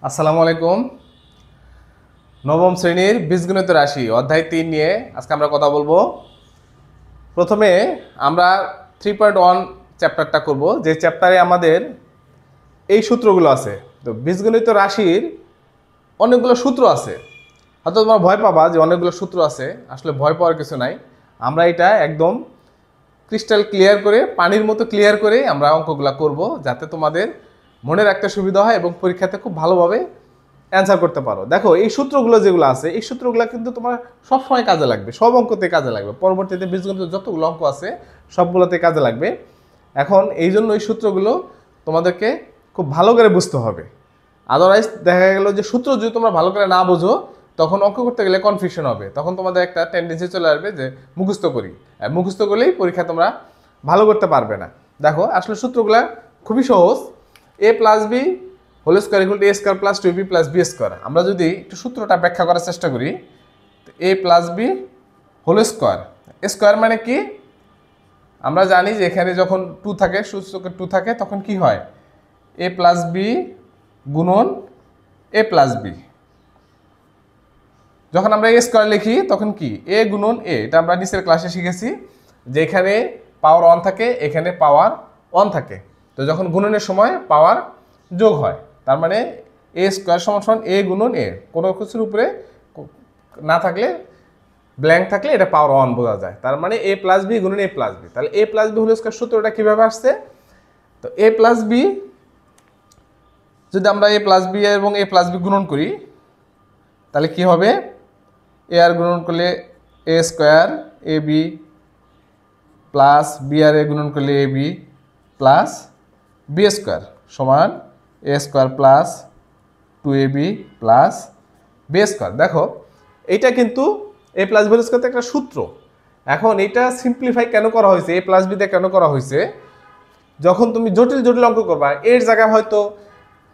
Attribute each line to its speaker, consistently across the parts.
Speaker 1: আসসালামু আলাইকুম। নবম শ্রেণীর বীজগণিত রাশি অধ্যায় 3 নিয়ে আজকে আমরা কথা বলবো। প্রথমে আমরা 3.1 চ্যাপ্টারটা করব, যে চ্যাপ্টারে আমাদের এই সূত্রগুলো আছে। তো বীজগণিত রাশির অনেকগুলো সূত্র আছে, হয়তো তোমরা ভয় পাবা যে অনেকগুলো সূত্র আছে। আসলে ভয় পাওয়ার কিছু নাই। আমরা এটা একদম ক্রিস্টাল ক্লিয়ার করে, পানির মতো ক্লিয়ার করে আমরা অঙ্কগুলো করব, যাতে তোমাদের মনে রাখতে সুবিধা হয় এবং পরীক্ষাতে খুব ভালোভাবে অ্যান্সার করতে পারো। দেখো, এই সূত্রগুলো যেগুলো আছে, এই সূত্রগুলো কিন্তু তোমার সবসময় কাজে লাগবে, সব অঙ্কতে কাজে লাগবে। পরবর্তীতে বীজগণিত যতগুলো অঙ্ক আছে সবগুলোতে কাজে লাগবে। এখন এই জন্য এই সূত্রগুলো তোমাদেরকে খুব ভালো করে বুঝতে হবে। আদারওয়াইজ দেখা গেল যে সূত্র যদি তোমরা ভালো করে না বোঝো, তখন অঙ্ক করতে গেলে কনফিউশন হবে। তখন তোমাদের একটা টেন্ডেন্সি চলে আসবে যে মুখস্থ করি, মুখস্থ করলেই পরীক্ষা তোমরা ভালো করতে পারবে না। দেখো, আসলে সূত্রগুলো খুবই সহজ। A plus b whole square equal to a square plus 2b plus b square. আমরা যদি একটু সূত্রটা ব্যাখ্যা করার চেষ্টা করি, a plus b whole square, square মানে কি? আমরা জানি যে এখানে যখন 2 থাকে, সূচকে 2 থাকে, তখন কি হয়? এ প্লাস বি গুণন এ প্লাস বি। যখন আমরা এ স্কোয়ার লিখি তখন কি? এ গুণন এ। এটা আমরা নিচের ক্লাসে শিখেছি যে এখানে পাওয়ার 1 থাকে, এখানে পাওয়ার 1 থাকে। তো যখন গুণনের সময় পাওয়ার যোগ হয়, তার মানে এ স্কোয়ার সমান সমান এ গুণন এ। কোনো কিছুর উপরে না থাকলে, ব্ল্যাঙ্ক থাকলে এটা পাওয়ার 1 বোঝা যায়। তার মানে এ প্লাস বি গুণন এ প্লাস বি। তাহলে এ প্লাস বি হোল স্কোয়ার সূত্রটা কীভাবে আসছে? তো এ প্লাস বি, যদি আমরা এ প্লাস বি এবং এ প্লাস বি গুণন করি, তাহলে কি হবে? এ আর গুণন করলে a square a b plus b আর এ গুণন করলে a b plus b square সমান a square plus 2ab plus b square. দেখো, এইটা কিন্তু এ প্লাস বি স্কোয়ার একটা সূত্র। এখন এটা সিম্পলিফাই কেন করা হয়েছে, এ প্লাস বিতে কেন করা হয়েছে? যখন তুমি জটিল জটিল অঙ্ক করবা, এর জায়গায় হয়তো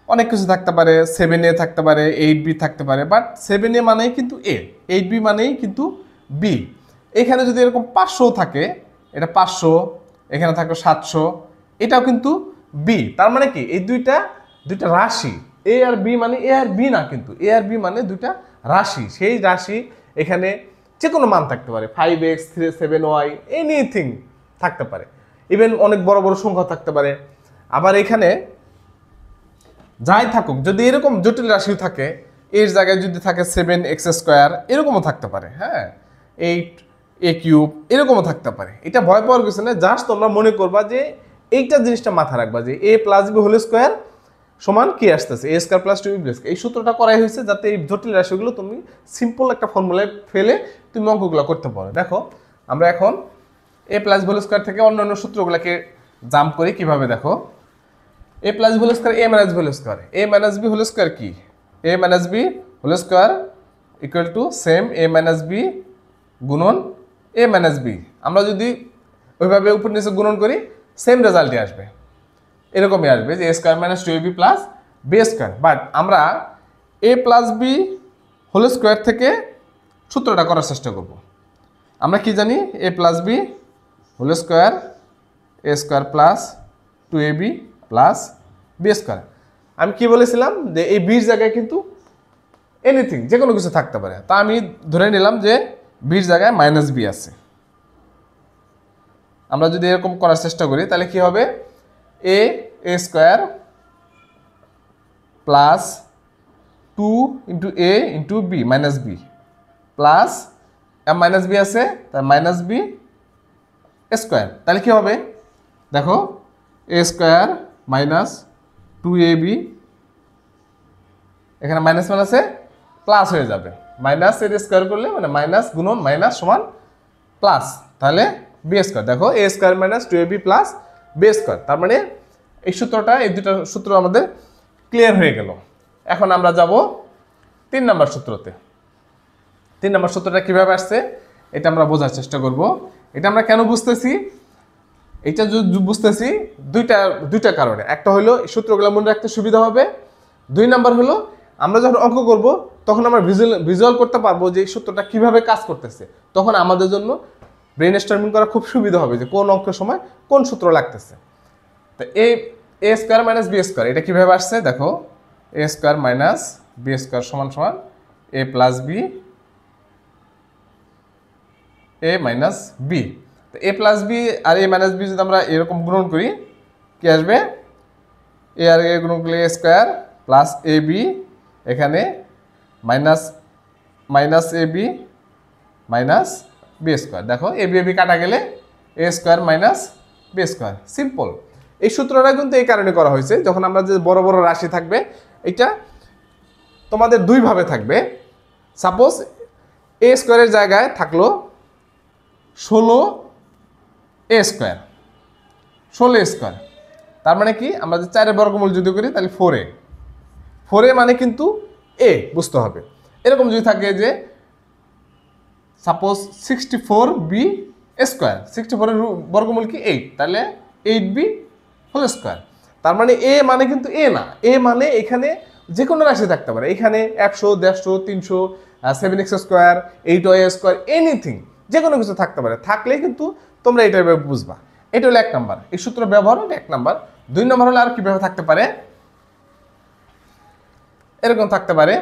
Speaker 1: অনেক কিছু থাকতে পারে, 7a থাকতে পারে, 8b থাকতে পারে, বাট 7a মানেই কিন্তু এ, 8b মানেই কিন্তু বি। এখানে যদি এরকম 500 থাকে, এটা 500, এখানে থাকবে 700, এটাও কিন্তু বি। তার মানে কি? এই দুইটা রাশি, এ আর বি মানে এ আর বি না, কিন্তু এ আর বি মানে দুইটা রাশি। সেই রাশি এখানে যে কোনো মান থাকতে পারে, 5x 7y এনিথিং থাকতে পারে, ইভেন অনেক বড় বড় সংখ্যা থাকতে পারে। আবার এখানে যাই থাকুক, যদি এরকম জটিল রাশিও থাকে, এর জায়গায় যদি থাকে 7x স্কোয়ার, এরকমও থাকতে পারে, হ্যাঁ, 8a কিউব, এরকমও থাকতে পারে। এটা ভয় পাওয়ার কিছু না, জাস্ট তোমরা মনে করবা যে এইটা জিনিসটা মাথা রাখবা যে এ প্লাস বি হোল স্কোয়ার সমান কি আসতেছে? এ স্কোয়ার প্লাস 2b প্লাস। এই সূত্রটা করাই হয়েছে যাতে এই জটিল রাশিগুলো তুমি সিম্পল একটা ফর্মুলায় ফেলে তুমি অঙ্কগুলো করতে পারো। দেখো, আমরা এখন a plus b whole square থেকে অন্যান্য সূত্রগুলোকে জাম্প করি কিভাবে। দেখো, a plus b whole square a minus b whole square. A minus b whole square কি? A minus b whole square equal to same a minus b গুণন a minus B. আমরা যদি ওইভাবে উপর নিচে গুণন করি, সেম রেজাল্টই আসবে, এরকমই আসবে যে a square minus 2ab plus b square. But আমরা a plus b whole square থেকে সূত্রটা করার চেষ্টা করব। আমরা কি জানি? A plus b whole square a square plus 2ab plus b square. আমি কি বলেছিলাম যে এই বির জায়গায় কিন্তু এনিথিং, যে কোনো কিছু থাকতে পারে। তা আমি ধরে নিলাম যে বির জায়গায় মাইনাস বি আছে। আমরা যদি এরকম করার চেষ্টা করি, তাহলে কি হবে? A square plus 2 into a into b minus b plus minus b আছে, তার মাইনাস বি স্কোয়ার। তাহলে কি হবে? দেখো, এ স্কোয়ার মাইনাস 2ab, এখানে মাইনাস মাইনাসে প্লাস হয়ে যাবে। মাইনাস এর স্কোয়ার করলে মানে মাইনাস গুণন মাইনাস সমান প্লাস, তাহলে বি স্কোয়ার। দেখো, a square minus 2ab plus b square. তার মানে এই সূত্রটা, এই দুটো সূত্র আমাদের ক্লিয়ার হয়ে গেল। এখন আমরা যাব 3 নম্বর সূত্রতে। 3 নম্বর সূত্রটা কীভাবে আসছে এটা আমরা বোঝার চেষ্টা করব। এটা আমরা কেন বুঝতেছি? এটা বুঝতেছি দুইটা কারণে। একটা হলো এই সূত্রগুলো মনে রাখতে সুবিধা হবে। 2 নম্বর হলো আমরা যখন অঙ্ক করব তখন আমরা ভিজুয়াল করতে পারবো যে এই সূত্রটা কীভাবে কাজ করতেছে। তখন আমাদের জন্য ব্রেন স্টর্মিং করা খুব সুবিধা হবে যে কোন অঙ্কের সময় কোন সূত্র লাগতেছে। তো এ স্কোয়ার মাইনাস বি স্কোয়ার এটা কীভাবে আসছে? দেখো, a square minus b square সমান সমান এ plus B A minus B. তো এ প্লাস বি আর এ মাইনাস বি যদি আমরা এরকম গুণন করি কি আসবে, এ আর এ গুণন করলে a square plus a b, এখানে minus minus a b minus b square. দেখো এ বি কাটা গেলে a square minus b square, simple. এই সূত্রটা কিন্তু এই কারণে করা হয়েছে, যখন আমরা যে বড় বড় রাশি থাকবে এটা তোমাদের দুইভাবে থাকবে। সাপোজ এ স্কোয়ারের জায়গায় থাকলো 16 এ স্কোয়ার, 16 স্কোয়ার, তার মানে কি আমরা যে 4 বর্গমূল যদি করি তাহলে 4a, 4a মানে কিন্তু এ বুঝতে হবে। এরকম যদি থাকে যে সাপোজ 64b স্কোয়ার, 64 এর বর্গমূল কি 8, তাহলে 8b হোল স্কোয়ার। তার মানে এ মানে কিন্তু এ না, এ মানে এখানে যে কোনো রাশি থাকতে পারে, এখানে 100, 150, 300, 7x square, 8y square, anything, যে কোনো কিছু থাকতে পারে। থাকলেই কিন্তু তোমরা এটা বুঝবা। এটা হলো 1 নাম্বার, এই সূত্র ব্যবহার হলো 1 নাম্বার। 2 নম্বর হলো আর কিভাবে থাকতে পারে, এরকম থাকতে পারে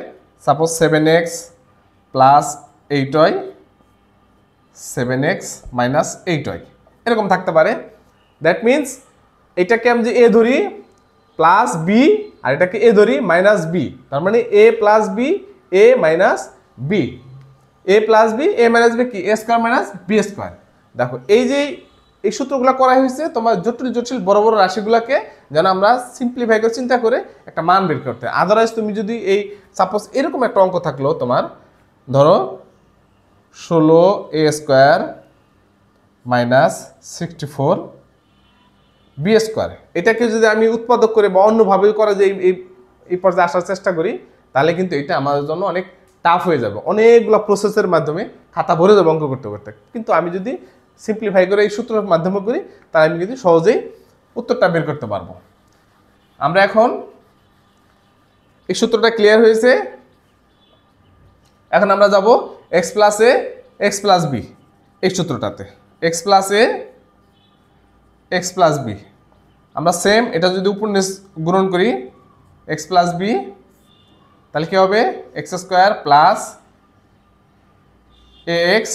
Speaker 1: suppose 7x plus 8y, 7x minus 8y, এরকম থাকতে পারে। দ্যাট মিনস এটাকে আমি যে এ ধরি প্লাস বি, আর এটাকে এ ধরি মাইনাস বি, তার মানে এ plus B A minus B, A plus B A minus B কি এ স্কোয়ার মাইনাস বি স্কোয়ার। দেখো এই যে এই সূত্রগুলো করা হয়েছে তোমার জটিল জটিল বড় বড় রাশিগুলোকে যেন আমরা সিম্পলিফাই করে চিন্তা করে একটা মান বের করতে। আদারওয়াইজ তুমি যদি এই সাপোজ এরকম একটা অঙ্ক থাকলো তোমার, ধরো 16 এ স্কোয়ার মাইনাস 64 বি স্কোয়ার, এটাকে যদি আমি উৎপাদক করে বা অন্যভাবে করা যে এই পর্যায়ে আসার চেষ্টা করি, তাহলে কিন্তু এটা আমাদের জন্য অনেক টাফ হয়ে যাবে, অনেকগুলো প্রসেসের মাধ্যমে খাতা ভরে যাবে অঙ্ক করতে করতে। কিন্তু আমি যদি সিম্পলিফাই করে এই সূত্রের মাধ্যমে করি, তাহলে আমি কিন্তু সহজেই উত্তরটা বের করতে পারবো। আমরা এখন এই সূত্রটা ক্লিয়ার হয়েছে, এখন আমরা যাব x plus a x plus B এই সূত্রটাতে। X plus a x plus B, আমরা সেম এটা যদি উপর নিচ গুণন করি এক্স প্লাস বি, তাহলে কি হবে x square plus a x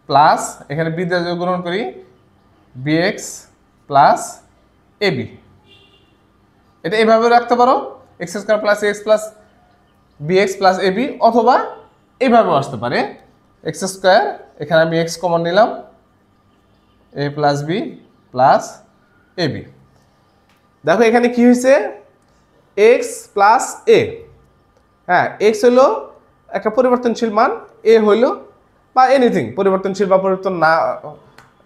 Speaker 1: plus এখানে বি দিয়ে যদি গুণন করি b x plus a b. এটা এইভাবে রাখতে পারো x square plus x plus b x plus a b, অথবা এইভাবেও আসতে পারে এক্স স্কোয়ার, এখানে আমি এক্স কমন নিলাম, এ plus b plus a B. দেখো এখানে কি হয়েছে এক্স প্লাস এ, হ্যাঁ এক্স হলো একটা পরিবর্তনশীল মান, এ হইলো বা এনিথিং পরিবর্তনশীল বা পরিবর্তন না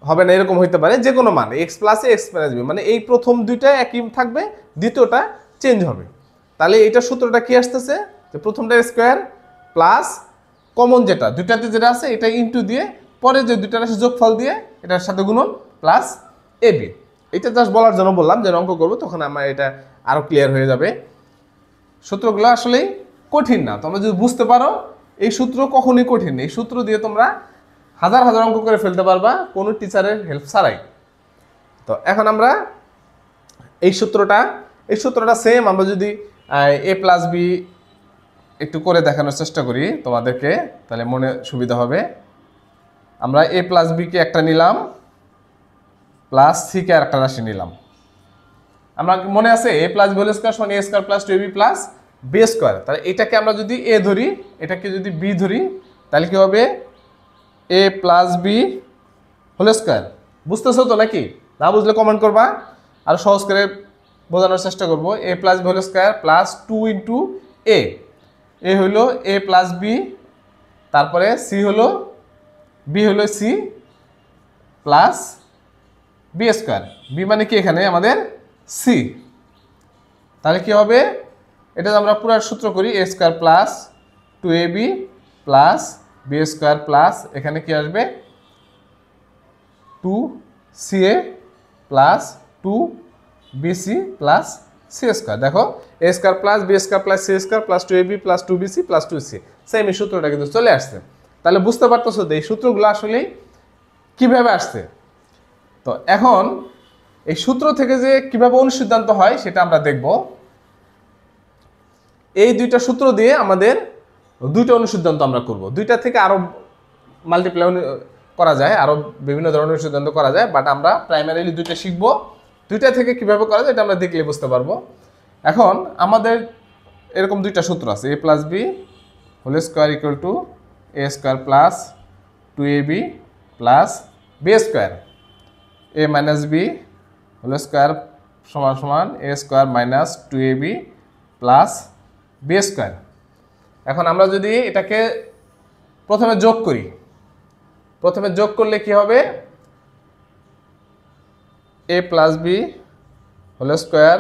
Speaker 1: হবে না এরকম হইতে পারে, যে কোনো মান x plus a x minus B, মানে এই প্রথম দুইটা একই থাকবে, দ্বিতীয়টা চেঞ্জ হবে। তাহলে এটা সূত্রটা কি আসতেছে যে প্রথমটা স্কোয়ার প্লাস কমন যেটা দুইটাতে যেটা আছে এটা ইনটু দিয়ে পরে যে দুইটার আছে যোগফল দিয়ে এটার সাথে গুণন প্লাস এ বি। এটা জাস্ট বলার জন্য বললাম, যে অঙ্ক করবো তখন আমার এটা আরো ক্লিয়ার হয়ে যাবে। সূত্রগুলো আসলেই কঠিন না, তোমরা যদি বুঝতে পারো এই সূত্র কখনোই কঠিন নেই, এই সূত্র দিয়ে তোমরা হাজার হাজার অঙ্ক করে ফেলতে পারবা কোনো টিচারের হেল্প ছাড়াই। তো এখন আমরা এই সূত্রটা সেম আমরা যদি এ প্লাস বি একটু করে দেখানোর চেষ্টা করি তোমাদেরকে, তাহলে মনে সুবিধা হবে। আমরা এ প্লাস বিকে একটা নিলাম, প্লাস সিকে আর একটা রাশি নিলাম। আমরা মনে আছে a plus b whole square সমান a square plus 2ab plus b square, তাহলে এটাকে আমরা যদি এ ধরি এটাকে যদি বি ধরি তাহলে কি হবে a plus b whole square. বুঝতেছো তো নাকি? না বুঝলে কমেন্ট করবা, আর সহজ করে বোঝানোর চেষ্টা করবো। A plus b whole square plus 2 into a হইলো এ প্লাস বি, তারপরে সি হলো বি হলো c plus b square, b মানে কি এখানে আমাদের সি। তাহলে কি হবে এটা আমরা পুরো সূত্র করি a square plus 2ab plus b square plus এখানে কি আসবে 2ca plus 2bc plus c square. দেখো a square plus b square plus c square plus 2ab plus 2bc plus 2c, same এই সূত্রটা কিন্তু চলে আসছে। তাহলে বুঝতে পারতেছো যে এই সূত্রগুলো আসলে কিভাবে আসছে। তো এখন এই সূত্র থেকে যে কিভাবে অনুসিদ্ধান্ত হয় সেটা আমরা দেখব। এই দুইটা সূত্র দিয়ে আমাদের দুইটা অনুসিদ্ধান্ত আমরা করব। দুইটা থেকে আরো মাল্টিপ্লাই করা যায়, আরো বিভিন্ন ধরনের অনুসিদ্ধান্ত করা যায়, বাট আমরা প্রাইমারিলি দুইটা শিখবো। দুইটা থেকে কিভাবে করা যায় এটা আমরা দেখলে বুঝতে পারবো। এখন আমাদের এরকম দুইটা সূত্র আছে, a plus b whole square equal to a square plus 2ab plus b square, a minus b whole square সমান সমান a square minus 2ab plus b square. এখন আমরা যদি এটাকে প্রথমে যোগ করি, প্রথমে যোগ করলে কি হবে, a plus b whole square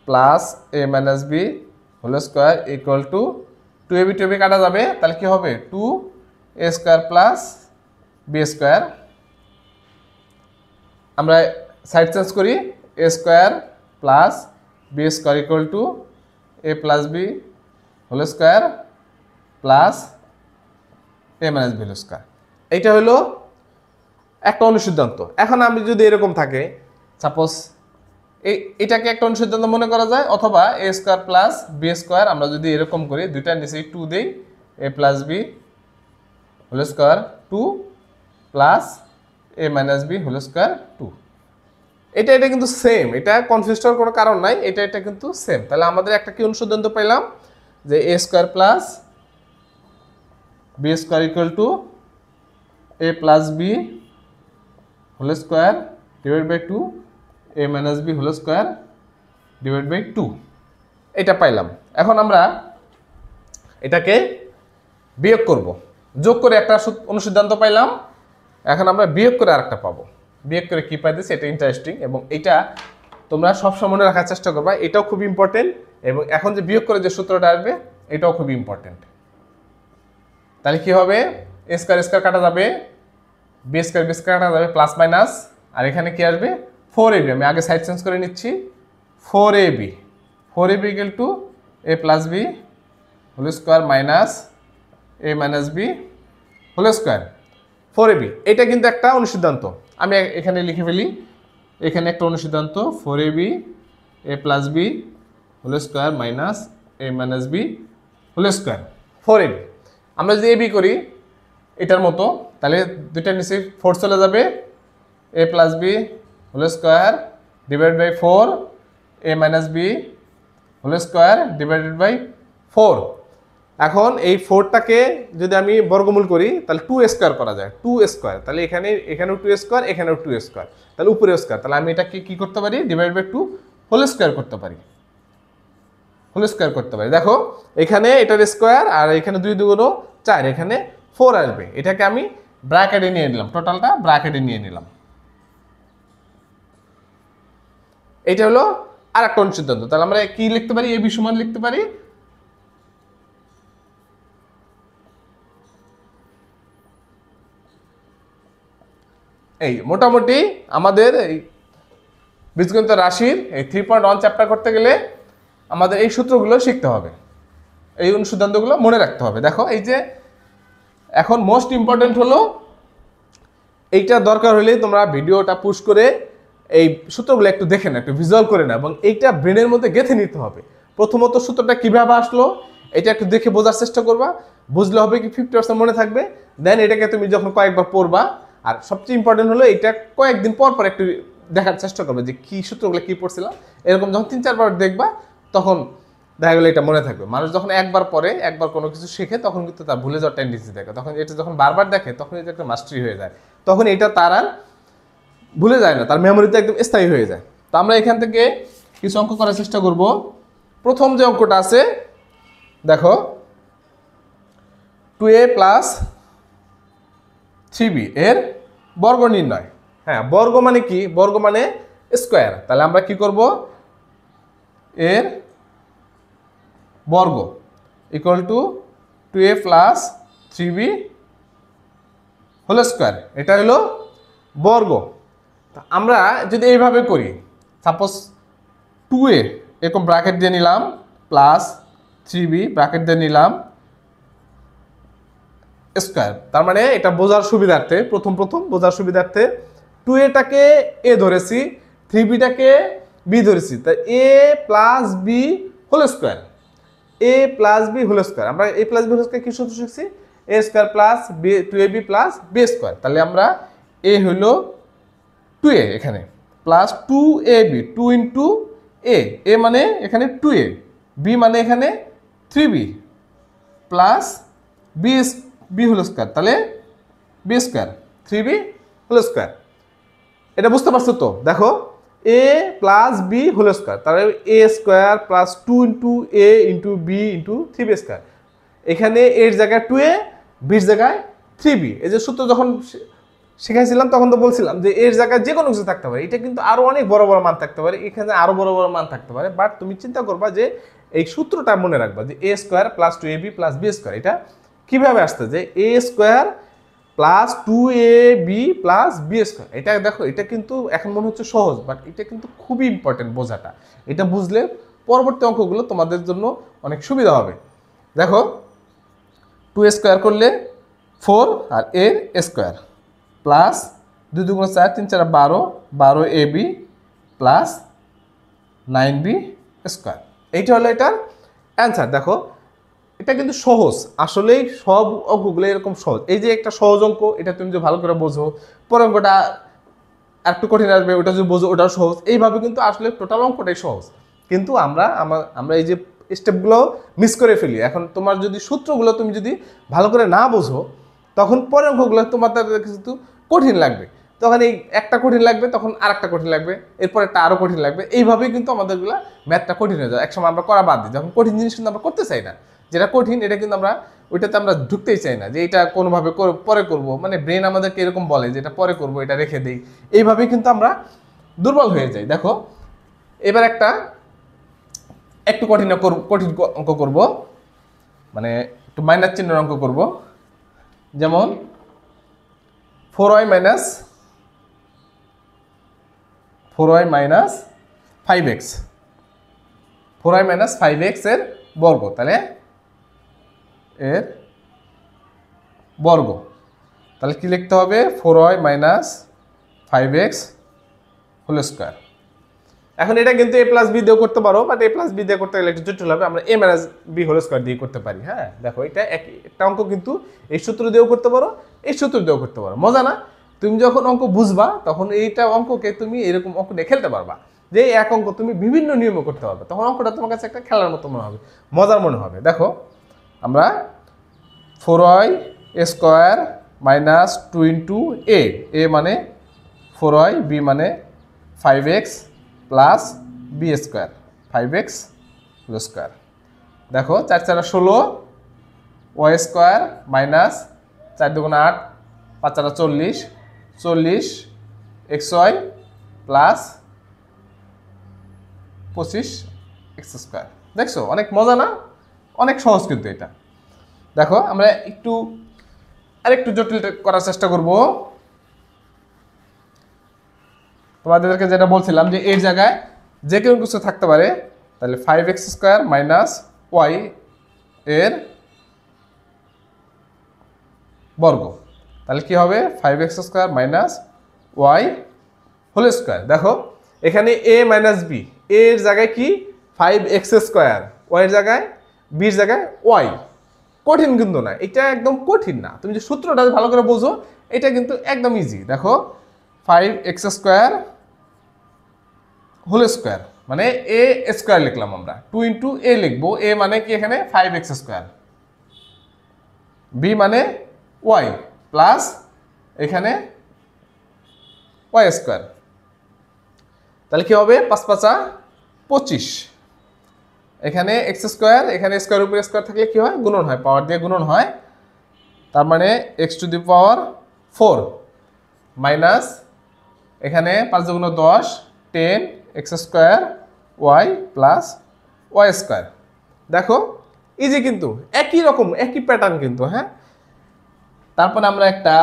Speaker 1: plus a minus b whole square equal to 2ab কাটা যাবে, তাহলে কি হবে 2a square plus b square. আমরা সাইড চেঞ্জ করি, a square plus b square equal to a plus b whole square plus a minus b whole square. এইটা হলো একটা অনুসিদ্ধান্ত। এখন আমি যদি এরকম থাকে, সাপোজ এটাকে একটা অনুসিদ্ধান্ত মনে করা যায়, অথবা a square plus b square আমরা যদি এরকম করি, দুইটার নিচে 2 দেই, a plus b whole square 2 plus a minus b whole square 2। এটা কিন্তু সেম, এটা কনফিউজ হওয়ার কোনো কারণ নাই, এটা কিন্তু সেম। তাহলে আমাদের একটা কি অনুসিদ্ধান্ত পেলাম যে a square plus b square equal to a plus b whole square divide by 2 a minus b whole square divide by 2, এটা পাইলাম। এখন আমরা এটাকে বিয়োগ করব, যোগ করে একটা অনুসিদ্ধান্ত পাইলাম, এখন আমরা বিয়োগ করে আরেকটা পাবো। বিয়োগ করে কি পাইতেছি এটা ইন্টারেস্টিং, এবং এটা তোমরা সবসময় মনে রাখার চেষ্টা করবা, এটাও খুব ইম্পর্টেন্ট। এবং এখন যে বিয়োগ করে যে সূত্রটা আসবে এটাও খুব ইম্পর্টেন্ট। তাহলে কি হবে, এ স্কোয়ার স্কোয়ার কাটা যাবে, বি স্কোয়ার বি স্কোয়ার কাটা যাবে, প্লাস মাইনাস, আর এখানে কি আসবে 4ab। আমি আগে সাইড চেঞ্জ করে নিচ্ছি, 4ab equal to a plus b whole square minus a minus b whole square 4ab। এটা কিন্তু একটা অনুসিদ্ধান্ত, আমি এখানে লিখে ফেলি, এখানে একটা অনুসিদ্ধান্ত 4ab a plus b whole square minus a minus b whole square 4ab। আমরা যদি এবি করি এটার মতো, তাহলে দুইটার নিচে 4 চলে যাবে, a plus b whole square divide by 4 a minus b whole square divided by 4। এখন এই 4টাকে যদি আমি বর্গমূল করি তাহলে 2 স্কোয়ার করা যায়, 2 স্কোয়ার, তাহলে এখানেও 2 স্কোয়ার, এখানেও 2 স্কোয়ার, তাহলে উপরে স্কোয়ার, তাহলে আমি এটাকে কি করতে পারি, ডিভাইড বাই 2 হোল স্কোয়ার করতে পারি, হোল স্কোয়ার করতে পারি। দেখো এখানে এটার স্কোয়ার, আর এখানে 2 2 4, এখানে 4 আসবে, এটাকে আমি ব্র্যাকেটে নিয়ে নিলাম, টোটালটা ব্র্যাকেটে নিয়ে নিলাম। এটা হলো আর একটা অনুসিদ্ধান্ত। তাহলে আমরা কি লিখতে পারি, এবি সমান লিখতে পারি এই মোটামুটি আমাদের এই বীজগণিত রাশির এই 3.1 চ্যাপ্টার করতে গেলে আমাদের এই সূত্রগুলো শিখতে হবে, এই অনুসিদ্ধান্তগুলো মনে রাখতে হবে। দেখো এই যে এখন মোস্ট ইম্পর্টেন্ট হলো এইটা, দরকার হলেই তোমরা ভিডিওটা পুশ করে এই সূত্রগুলো একটু দেখে না, একটু ভিজুয়াল করে না, এবং এইটা ব্রেনের মধ্যে গেঁথে নিতে হবে। প্রথমত সূত্রটা কিভাবে আসলো এটা একটু দেখে বোঝার চেষ্টা করবা, বুঝলে হবে কি 50% মনে থাকবে। দেন এটাকে তুমি যখন কয়েকবার পড়বা, আর সবচেয়ে ইম্পর্টেন্ট হলো এটা কয়েকদিন পর পর একটু দেখার চেষ্টা করবে যে কি সূত্রগুলো কি পড়ছিলাম। এরকম যখন 3-4 বার দেখবা তখন দেখা গেলো এটা মনে থাকবে। মানুষ যখন একবার পরে, একবার কোনো কিছু শেখে, তখন কিন্তু তার ভুলে যাওয়ার টেন্ডেন্সি থাকে। তখন এটা যখন বারবার দেখে তখন এটা একটা মাস্টারি হয়ে যায়, তখন এটা তার আর ভুলে যায় না, তার মেমোরিতে একদম স্থায়ী হয়ে যায়। তো আমরা এখান থেকে কিছু অঙ্ক করার চেষ্টা করব। প্রথম যে অঙ্কটা আছে দেখো, 2a প্লাস 3b এর বর্গ নির্ণয়। হ্যাঁ, বর্গ মানে কি, বর্গ মানে স্কোয়ার। তাহলে আমরা কি করব, এর বর্গ ইকুয়াল টু 2a প্লাস 3b হোল স্কোয়ার, এটা হলো বর্গ। আমরা যদি এইভাবে করি, সাপোজ 2a এরকম ব্র্যাকেট দিয়ে নিলাম প্লাস 3b ব্র্যাকেট দিয়ে নিলাম স্কোয়ার, তার মানে এটা বোঝার সুবিধার্থে, প্রথম বোঝার সুবিধার্থে 2aটাকে a ধরেছি, 3bটাকে b ধরেছি, তাই a plus b whole square. A plus b whole square. আমরা a plus b whole square কি সূত্র শিখছি? A square plus b 2ab plus b square. তাহলে আমরা এ হলো 2a এখানে প্লাস 2ab 2 ইন্টু এ মানে এখানে 2a, বি মানে এখানে 3b plus b whole square, তাহলে b square 3b whole square. এটা বুঝতে পারছো তো? দেখো a plus b whole square, তাহলে a square plus 2 into a into b into 3b square. এখানে এর জায়গায় 2a, বির জায়গায় 3b। এই যে সূত্র যখন শিখাইছিলাম তখন তো বলছিলাম যে এর জায়গায় যে কোনো কিছু থাকতে পারে, এটা কিন্তু আরো অনেক বড় বড় মান থাকতে পারে, এখানে আরো বড় বড় মান থাকতে পারে। বাট তুমি চিন্তা করবা যে এই সূত্রটা মনে রাখবা যে a square plus 2ab plus b square, এটা কিভাবে আসছে যে a square plus 2ab plus b square. এটা দেখো, এটা কিন্তু এখন মনে হচ্ছে সহজ, বাট এটা কিন্তু খুবই ইম্পর্টেন্ট বোঝাটা। এটা বুঝলে পরবর্তী অঙ্কগুলো তোমাদের জন্য অনেক সুবিধা হবে। দেখো 2 স্কোয়ার করলে 4 আর a square plus 2 2 4 3 4 12 12ab plus 9b square. এইটা হলো এটার অ্যান্সার। দেখো এটা কিন্তু সহজ, আসলেই সব অঙ্কগুলো এরকম সহজ। এই যে একটা সহজ অঙ্ক, এটা তুমি যদি ভালো করে বোঝো, পরের অঙ্কটা একটু কঠিন আসবে, ওটা যদি বোঝো ওটাও সহজ। এইভাবে কিন্তু আসলে টোটাল অঙ্কটাই সহজ, কিন্তু আমরা এই যে স্টেপগুলো মিস করে ফেলি। এখন তোমার যদি সূত্রগুলো তুমি যদি ভালো করে না বোঝো, তখন পরের অঙ্কগুলো তোমার কিন্তু কঠিন লাগবে। তখন এই একটা কঠিন লাগবে, তখন আর একটা কঠিন লাগবে, এরপর একটা আরও কঠিন লাগবে। এইভাবেই কিন্তু আমাদেরগুলো ম্যাথটা কঠিন হয়ে যায়। একসময় আমরা করা বাদ দিই, যখন কঠিন জিনিস কিন্তু আমরা করতে চাই না। যেটা কঠিন এটা কিন্তু আমরা ওইটাতে আমরা ঢুকতেই চাই না, যে এটা কোনোভাবে পরে করব, মানে ব্রেন আমাদেরকে এরকম বলে যে এটা পরে করব, এটা রেখে দেই। এইভাবেই কিন্তু আমরা দুর্বল হয়ে যাই। দেখো এবার একটু কঠিন অঙ্ক করব, মানে একটু মাইনাস চিহ্নের অঙ্ক করব। যেমন 4y minus 5x, 4y minus 5x এর বর্গ, তাহলে এর বর্গ। তাহলে কি লিখতে হবে? 4y minus 5x whole square. এখন এটা কিন্তু a প্লাস বি দিয়েও করতে পারো, বাট a প্লাস বি দিয়ে করতে গেলে একটু জটিল হবে। আমরা a minus b whole square দিয়ে করতে পারি। হ্যাঁ দেখো, এটা একটা অঙ্ক কিন্তু এই সূত্র দিয়েও করতে পারো, এই সূত্র দিয়েও করতে পারো। মজা না? তুমি যখন অঙ্ক বুঝবা তখন এইটা অঙ্ককে তুমি এরকম অঙ্ক নিয়ে খেলতে পারবা, যে এক অঙ্ক তুমি বিভিন্ন নিয়মে করতে পারবে। তখন অঙ্কটা তোমার কাছে একটা খেলার মতো মনে হবে, মজার মনে হবে। দেখো আমরা 4y স্কোয়ার মাইনাস 2 ইন্টু এ মানে 4y, বি মানে 5x plus b square 5x whole square. দেখো 4 4 16, y square minus 4 2 8, 5 4 40 40 xy plus 25 x square. দেখছো অনেক মজা না? অনেক সহজ কিন্তু এটা। দেখো আমরা আরেকটু জটিল করার চেষ্টা করব। তোমাদেরকে যেটা বলছিলাম যে এর জায়গায় যে কোনো কিছু থাকতে পারে, তাহলে 5x স্কোয়ার মাইনাস ওয়াই এর বর্গ, তাহলে কি হবে? 5x square minus y whole square. দেখো এখানে a মাইনাস বি, এর জায়গায় কি 5x স্কোয়ার, ওয়াই এর জায়গায় বির জায়গায় ওয়াই। কঠিন কিন্তু না, এটা একদম কঠিন না। তুমি যে সূত্রটা ভালো করে বোঝো, এটা কিন্তু একদম ইজি। দেখো 5x স্কোয়ার হোল স্কোয়ার মানে এ স্কোয়ার লিখলাম আমরা, 2 ইন্টু এ লিখবো। এ মানে কি এখানে 5x স্কোয়ার, বি মানে ওয়াই প্লাস এখানে ওয়াই স্কোয়ার। তাহলে কি হবে? 5 5 25, এখানে এক্স স্কোয়ার, এখানে স্কোয়ার উপরে স্কোয়ার থাকলে কি হয়? গুণন হয়, পাওয়ার দিয়ে গুণন হয়। তার মানে x to the power 4 minus এখানে 5 গুণ 10 10 x square y plus y square. দেখো ইজি কিন্তু, একই রকম একই প্যাটার্ন কিন্তু। হ্যাঁ, তারপরে আমরা একটা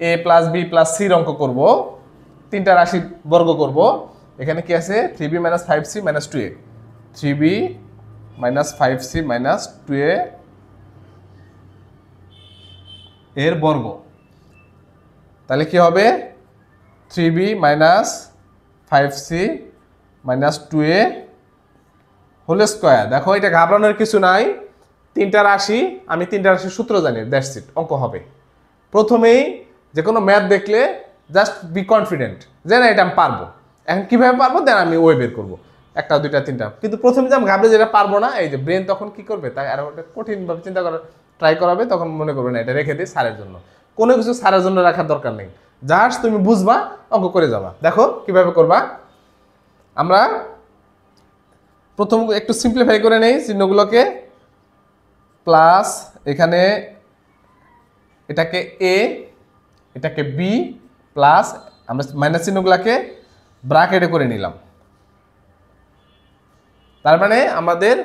Speaker 1: এ প্লাস বি প্লাস সির অঙ্ক করব, 3টা রাশির বর্গ করব। এখানে কি আছে? 3b minus 5c minus 2a, 3b minus 5c minus 2a এর বর্গ। তাহলে কি হবে? 3b minus 5c minus 2a whole square. দেখো এটা ঘাবড়ানোর কিছু নাই, তিনটা রাশি, আমি তিনটা রাশির সূত্র জানি, দ্যাটস ইট, অঙ্ক হবে। প্রথমেই যে কোনো ম্যাথ দেখলে জাস্ট বি কনফিডেন্ট যে না এটা আমি পারবো। এখন কীভাবে পারবো দেন আমি ওয়ে বের করবো, একটা দুইটা তিনটা। কিন্তু প্রথমে যে আমি ঘাবড়ে যেটা পারবো না, এই যে ব্রেন তখন কি করবে, তাই আরো একটা কঠিনভাবে চিন্তা করার ট্রাই করাবে, তখন মনে করবে না এটা রেখে দিই স্যারের জন্য। কোনো কিছু স্যারের জন্য রাখার দরকার নেই, জাস্ট তুমি বুঝবা, অঙ্ক করে যাবা। দেখো কিভাবে করবা। আমরা প্রথম একটু সিম্পলিফাই করে নেই চিহ্নগুলোকে। প্লাস এখানে এটাকে এ, এটাকে বি, প্লাস আমরা মাইনাস চিহ্নগুলোকে ব্র্যাকেটে করে নিলাম। তার মানে আমাদের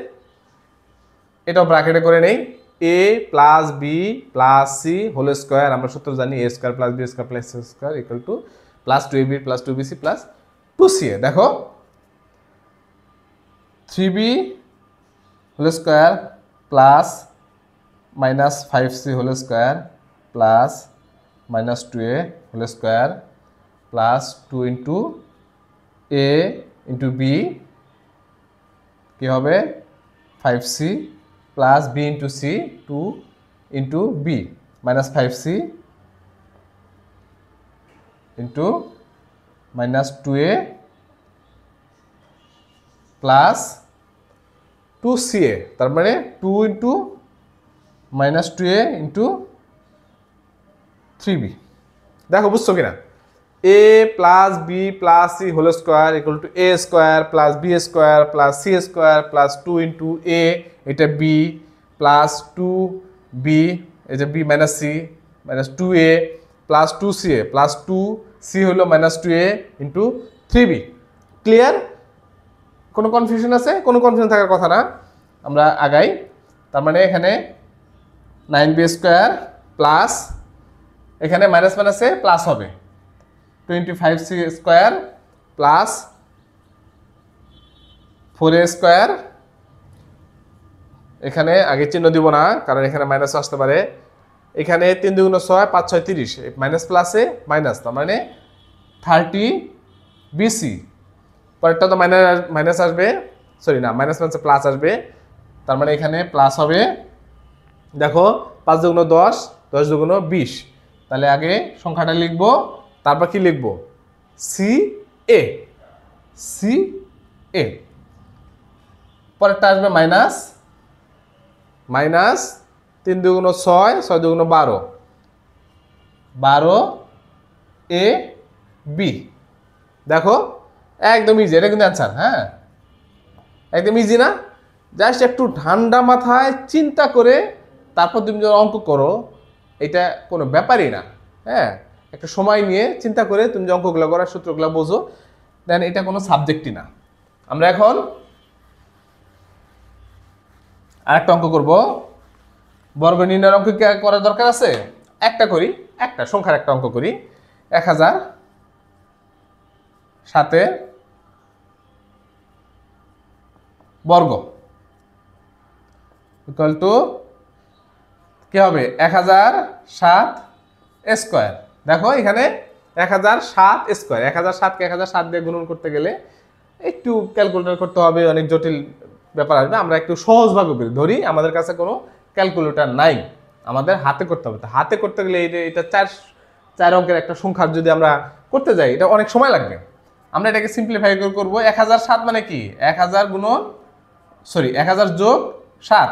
Speaker 1: এটাও ব্র্যাকেটে করে নেই, a plus b plus c whole square. আমরা সূত্র জানি a square plus b square plus c square equal to plus 2ab plus 2bc plus 2ca। দেখো 3b whole square plus minus 5c whole square plus minus 2a whole square plus 2 into a into b কি হবে 5c plus b into c 2 into b minus 5c into minus 2a plus 2ca। তার মানে 2 into minus 2a into 3b। দেখো বুঝছো কিনা, a plus b plus c whole square equal to a square plus b square plus c square plus 2 into a, এটা b plus 2b, এই যে b minus c minus 2a plus 2ca plus 2c হলো minus 2a into 3b। Clear? কোনো confusion আছে? কোনো confusion থাকার কথা না, আমরা আগাই। তার মানে এখানে 9b স্কোয়ার প্লাস এখানে মাইনাস মাইনাসে প্লাস হবে 25c square plus 4a square. এখানে আগে চিহ্ন দিব না কারণ এখানে মাইনাস আসতে পারে। এখানে 3 2 6 5 6 30, মাইনাস প্লাসে মাইনাস, তার মানে 30bc। পরেরটা তো মাইনাস আসবে, সরি না মাইনাস মাইনাসে প্লাস আসবে, তার মানে এখানে প্লাস হবে। দেখো 5 2 10, 10 2 20, তাহলে আগে সংখ্যাটা লিখবো, তারপর কি লিখবো সি এ, সি এ। পরেরটা আসবে মাইনাস, মাইনাস 3 2 6, 6 2 12, 12 এ বি। দেখো একদম ইজি, এটা কিন্তু অ্যান্সার। হ্যাঁ একদম ইজি না? জাস্ট একটু ঠান্ডা মাথায় চিন্তা করে তারপর তুমি যখন অঙ্ক করো, এটা কোনো ব্যাপারই না। হ্যাঁ একটা সময় নিয়ে চিন্তা করে তুমি যে অঙ্কগুলো করার সূত্রগুলো বোঝো, দেন এটা কোনো সাবজেক্টই না। আমরা এখন আরেকটা অঙ্ক করব। বর্গ নির্ণয়ের অঙ্ক কি করার দরকার আছে? একটা করি, একটা সংখ্যার একটা অঙ্ক করি। 1007 বর্গ ইকুয়াল টু কি হবে 1007 স্কোয়ার। দেখো এখানে 1007 স্কোয়ার, 1007কে 1007 দিয়ে গুণন করতে গেলে একটু ক্যালকুলেটর করতে হবে, অনেক জটিল ব্যাপার আসবে। আমরা একটু সহজভাবে ধরি, আমাদের কাছে কোনো ক্যালকুলেটর নাই, আমাদের হাতে করতে হবে। তো হাতে করতে গেলে এটা 4 অঙ্কের একটা সংখ্যার যদি আমরা করতে যাই, এটা অনেক সময় লাগবে। আমরা এটাকে সিম্পলিফাই করব। 1007 মানে কি 1000 গুণন, সরি 1000 যোগ 7,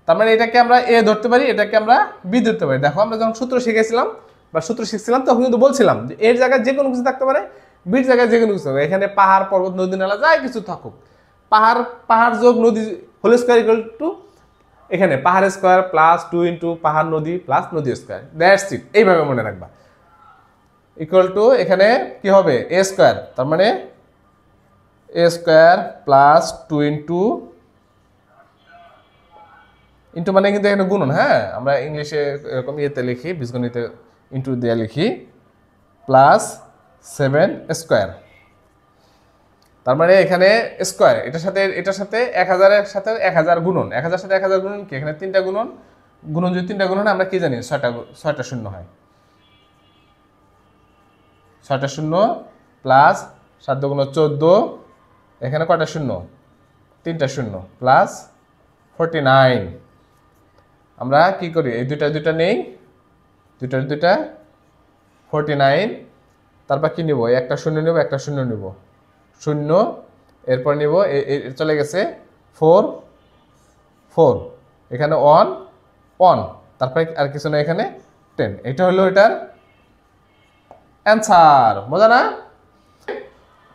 Speaker 1: তার মানে এটাকে আমরা এ ধরতে পারি, এটাকে আমরা বি ধরতে পারি। দেখো আমরা যখন সূত্র শিখেছিলাম বা সূত্র শিখছিলাম তখন কিন্তু বলছিলাম যে এর জায়গায় যে কোনো কিছু থাকতে পারে, বির জায়গায় যে কোনো কিছু থাকবে। এখানে পাহাড় পর্বত নদী নালা যাই কিছু থাকুক, পাহাড় যোগ নদী হোল স্কোয়ার ইকুয়াল টু এখানে পাহাড় স্কোয়ার প্লাস 2 ইন্টু পাহাড় নদী প্লাস নদী স্কোয়ার, দ্যাটস ইট। এইভাবে মনে রাখবা। ইকুয়াল টু এখানে কি হবে এ স্কোয়ার, তার মানে এ স্কোয়ার প্লাস 2 ইন্টু মানে কিন্তু এখানে গুণন। হ্যাঁ আমরা ইংলিশে এরকম ইয়েতে লিখি, বীজগণিতে ইন্টু দিয়ে লিখি, প্লাস 7 স্কোয়ার। তার মানে এখানে স্কোয়ার এটার সাথে 1000-এর সাথে 1000 গুণন, 1000 সাথে 1000 গুণন কি এখানে 3টা গুণন, যদি 3টা গুণন আমরা কি জানি 6টা শূন্য হয়, 6টা শূন্য প্লাস 7 × 14, এখানে কয়টা শূন্য 3টা শূন্য প্লাস 49। আমরা কি করি, এই দুইটা নেই, দুইটা 49। তারপর কি নিব, একটা শূন্য নিব, একটা শূন্য নিব, শূন্য, এরপর নিব চলে গেছে 4 এখানে 1 তারপরে আর কিছু না, এখানে 10। এটা হলো এটার অ্যান্সার। মজা না?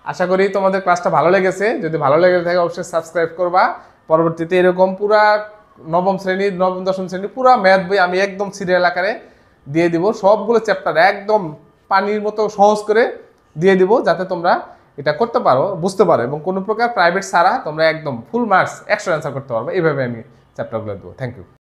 Speaker 1: আশা করি তোমাদের ক্লাসটা ভালো লেগেছে। যদি ভালো লেগে থাকে অবশ্যই সাবস্ক্রাইব করবা। পরবর্তীতে এরকম পুরা নবম শ্রেণী, নবম দশম শ্রেণী পুরা ম্যাথ বই আমি একদম সিরিয়াল আকারে দিয়ে দিব, সবগুলো চ্যাপ্টার একদম পানির মতো সহজ করে দিয়ে দিব, যাতে তোমরা এটা করতে পারো, বুঝতে পারো, এবং কোনো প্রকার প্রাইভেট ছাড়া তোমরা একদম ফুল মার্কস 100 অ্যান্সার করতে পারবে। এইভাবে আমি চ্যাপ্টারগুলো দেবো। Thank you.